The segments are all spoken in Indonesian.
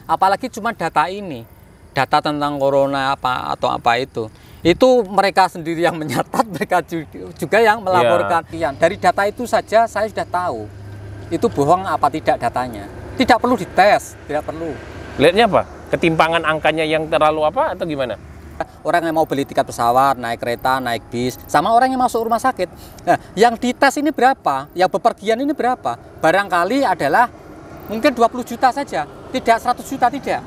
apalagi cuma data ini, data tentang corona apa atau apa itu mereka sendiri yang menyatat, mereka juga yang melaporkan. Dari data itu saja saya sudah tahu itu bohong apa tidak datanya. Tidak perlu dites, tidak perlu. Lihatnya apa? Ketimpangan angkanya yang terlalu apa atau gimana? Orang yang mau beli tiket pesawat, naik kereta, naik bis, sama orang yang masuk rumah sakit. Nah, yang dites ini berapa? Yang bepergian ini berapa? Barangkali adalah mungkin 20 juta saja, tidak 100 juta, tidak.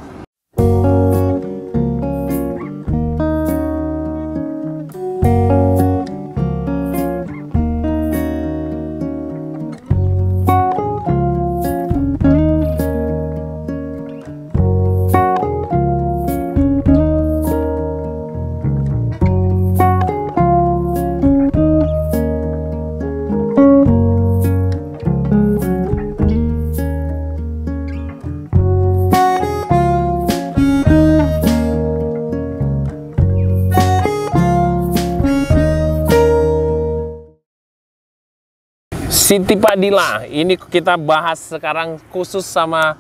Siti Fadila, ini kita bahas sekarang khusus sama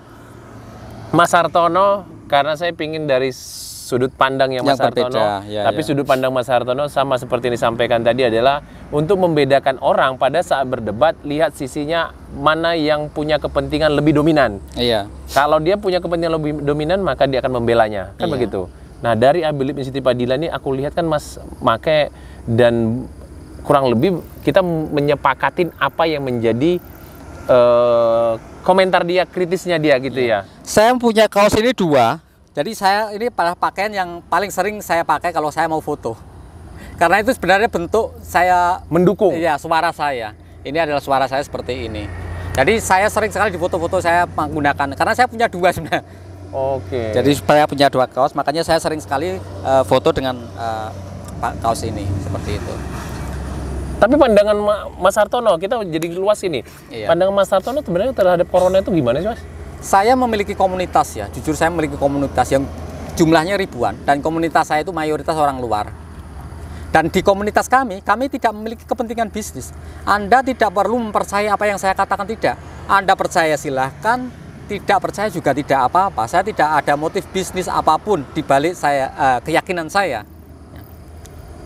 Mas Hartono karena saya pingin dari sudut pandang yang Mas Hartono, tapi sudut pandang Mas Hartono sama seperti yang disampaikan tadi adalah untuk membedakan orang pada saat berdebat, lihat sisinya mana yang punya kepentingan lebih dominan. Iya. Kalau dia punya kepentingan lebih dominan, maka dia akan membelanya, kan begitu. Nah, dari I Believe in Siti Fadila ini aku lihat kan Mas Make dan kurang lebih kita menyepakatin apa yang menjadi komentar dia, kritisnya dia gitu ya. Saya punya kaos ini 2. Jadi saya ini pada pakaian yang paling sering saya pakai kalau saya mau foto. Karena itu sebenarnya bentuk saya mendukung. Iya, suara saya. Ini adalah suara saya seperti ini. Jadi saya sering sekali di foto-foto saya menggunakan, karena saya punya 2 sebenarnya. Oke. Jadi saya punya 2 kaos, makanya saya sering sekali foto dengan kaos ini seperti itu. Tapi pandangan Mas Hartono, kita jadi luas ini. Iya. Pandangan Mas Hartono sebenarnya terhadap corona itu gimana sih, Mas? Saya memiliki komunitas ya, jujur saya memiliki komunitas yang jumlahnya ribuan. Dan komunitas saya itu mayoritas orang luar. Dan di komunitas kami tidak memiliki kepentingan bisnis. Anda tidak perlu mempercayai apa yang saya katakan, tidak. Anda percaya silahkan, tidak percaya juga tidak apa-apa. Saya tidak ada motif bisnis apapun di balik saya, keyakinan saya.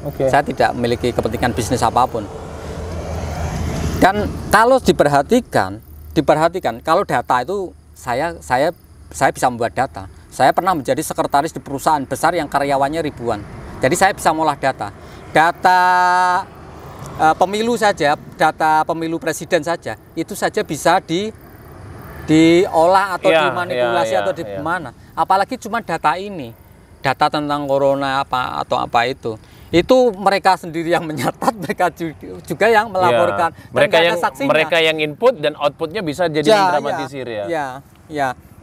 Saya tidak memiliki kepentingan bisnis apapun. Dan kalau diperhatikan kalau data itu saya bisa membuat data. Saya pernah menjadi sekretaris di perusahaan besar yang karyawannya ribuan. Jadi saya bisa mengolah data. Data pemilu saja, data pemilu presiden saja, itu saja bisa diolah atau dimanipulasi atau di mana. Apalagi cuma data ini, data tentang corona apa atau apa itu mereka sendiri yang menyatat, mereka juga yang melaporkan. Mereka yang input dan outputnya bisa jadi mendramatisir ya.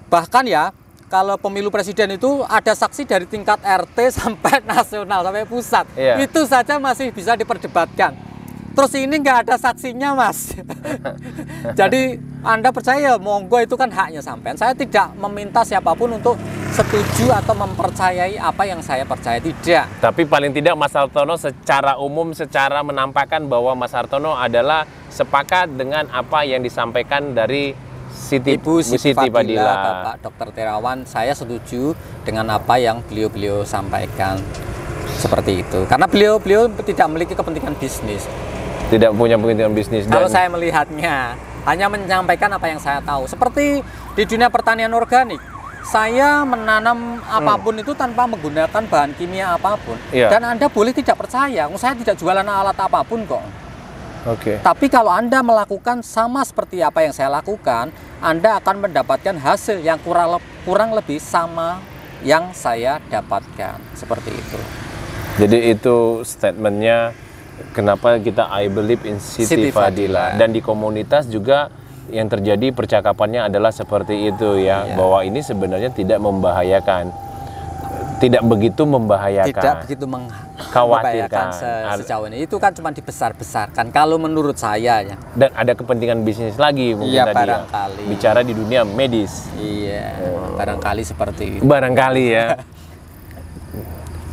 Bahkan ya, kalau pemilu presiden itu ada saksi dari tingkat RT sampai nasional sampai pusat. Itu saja masih bisa diperdebatkan. Terus ini nggak ada saksinya, Mas. Jadi Anda percaya, monggo, itu kan haknya sampean. Saya tidak meminta siapapun untuk setuju atau mempercayai apa yang saya percaya, tidak. Tapi paling tidak Mas Hartono secara umum, secara menampakkan bahwa Mas Hartono adalah sepakat dengan apa yang disampaikan dari Siti Fadila, Bapak Dr. Terawan. Saya setuju dengan apa yang beliau sampaikan, seperti itu. Karena beliau tidak memiliki kepentingan bisnis. Tidak punya kepentingan bisnis. Kalau saya melihatnya, hanya menyampaikan apa yang saya tahu. Seperti di dunia pertanian organik, saya menanam apapun itu tanpa menggunakan bahan kimia apapun. Dan Anda boleh tidak percaya, saya tidak jualan alat apapun kok. Tapi kalau Anda melakukan sama seperti apa yang saya lakukan, Anda akan mendapatkan hasil yang kurang lebih sama yang saya dapatkan. Seperti itu. Jadi itu statementnya kenapa kita I Believe in Siti Fadila. Dan di komunitas juga yang terjadi percakapannya adalah seperti itu ya. Bahwa ini sebenarnya tidak membahayakan, tidak begitu membahayakan, tidak begitu mengkhawatirkan sejauh ini. Itu kan cuma dibesar-besarkan kalau menurut saya ya. Dan ada kepentingan bisnis lagi mungkin tadi barangkali. Bicara di dunia medis. Barangkali seperti itu. Barangkali ya.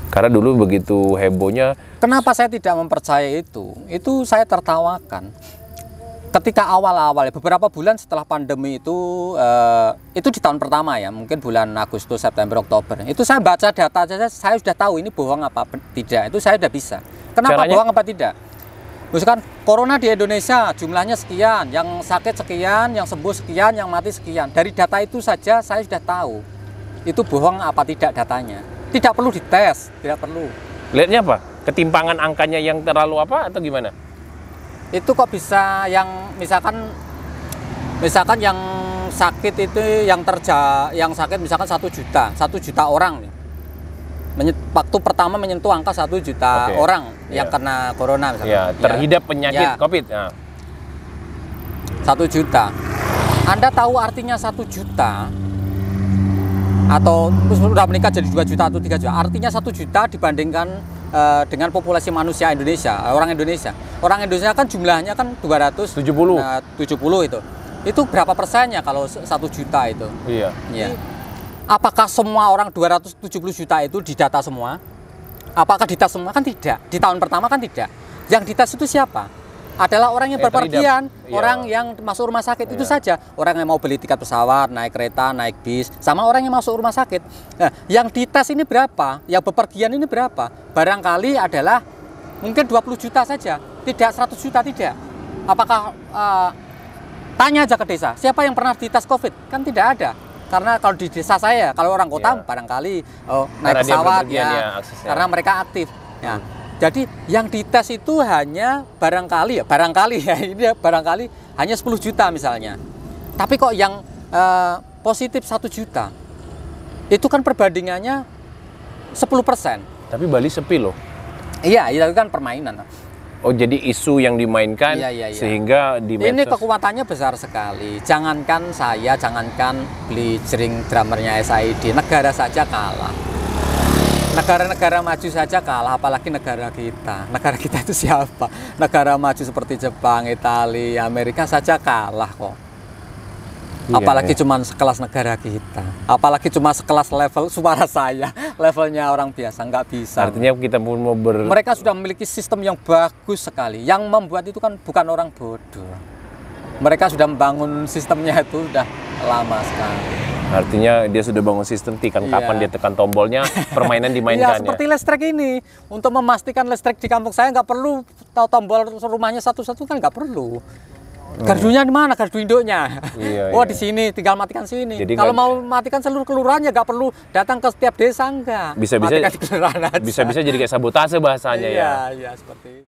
Karena dulu begitu hebohnya. Kenapa saya tidak mempercayai itu? Itu saya tertawakan. ketika awal-awal beberapa bulan setelah pandemi itu di tahun pertama ya, mungkin bulan Agustus, September, Oktober, itu saya baca data saja saya sudah tahu ini bohong apa tidak, itu saya sudah bisa. Kenapa Caranya? bohong apa tidak? Misalkan corona di Indonesia jumlahnya sekian, yang sakit sekian, yang sembuh sekian, yang mati sekian, dari data itu saja saya sudah tahu itu bohong apa tidak datanya. Tidak perlu dites, tidak perlu. Lihatnya apa? Ketimpangan angkanya yang terlalu apa atau gimana? Itu kok bisa yang misalkan yang sakit itu yang sakit misalkan 1 juta orang nih. Waktu pertama menyentuh angka 1 juta orang yang kena corona misalkan. Ya, terhidap penyakit COVID. Ya. 1 juta. Anda tahu artinya 1 juta atau sudah meningkat jadi 2 juta atau 3 juta. Artinya 1 juta dibandingkan dengan populasi manusia Indonesia, orang Indonesia kan jumlahnya kan 270 itu berapa persennya kalau 1 juta itu? Iya. Ya. Apakah semua orang 270 juta itu didata semua? Apakah dites semua? Kan tidak. Di tahun pertama kan tidak. Yang dites itu siapa? Adalah orang yang berpergian, orang yang masuk rumah sakit, itu saja. Orang yang mau beli tiket pesawat, naik kereta, naik bis, sama orang yang masuk rumah sakit. Nah, yang dites ini berapa? Yang bepergian ini berapa? Barangkali adalah mungkin 20 juta saja, tidak 100 juta, tidak. Apakah tanya aja ke desa, siapa yang pernah dites COVID? Kan tidak ada. Karena kalau di desa saya, kalau orang kota barangkali naik pesawat karena mereka aktif. Ya. Jadi yang dites itu hanya barangkali hanya 10 juta misalnya. Tapi kok yang positif 1 juta, itu kan perbandingannya 10%. Tapi Bali sepi loh. Iya, itu kan permainan. Oh, jadi isu yang dimainkan sehingga di medsos. Ini kekuatannya besar sekali. Jangankan beli jering drummernya SID, negara saja kalah. Negara-negara maju saja kalah, apalagi negara kita. Negara kita itu siapa? Negara maju seperti Jepang, Italia, Amerika saja kalah kok. Apalagi cuma sekelas negara kita. Apalagi cuma sekelas level suara saya. Levelnya orang biasa, nggak bisa. Artinya kita mau mereka sudah memiliki sistem yang bagus sekali. Yang membuat itu kan bukan orang bodoh. Mereka sudah membangun sistemnya itu sudah lama sekali. Artinya dia sudah bangun sistem, kapan dia tekan tombolnya, permainan dimainkan. Iya, seperti listrik ini. Untuk memastikan listrik di kampung saya nggak perlu tahu tombol rumahnya satu-satu, kan nggak perlu. Gardunya di mana? Gardu induknya. Di sini, tinggal matikan sini. Jadi kalau mau matikan seluruh kelurahannya nggak perlu datang ke setiap desa, enggak. Bisa-bisa jadi kayak sabotase bahasanya. Iya, seperti itu.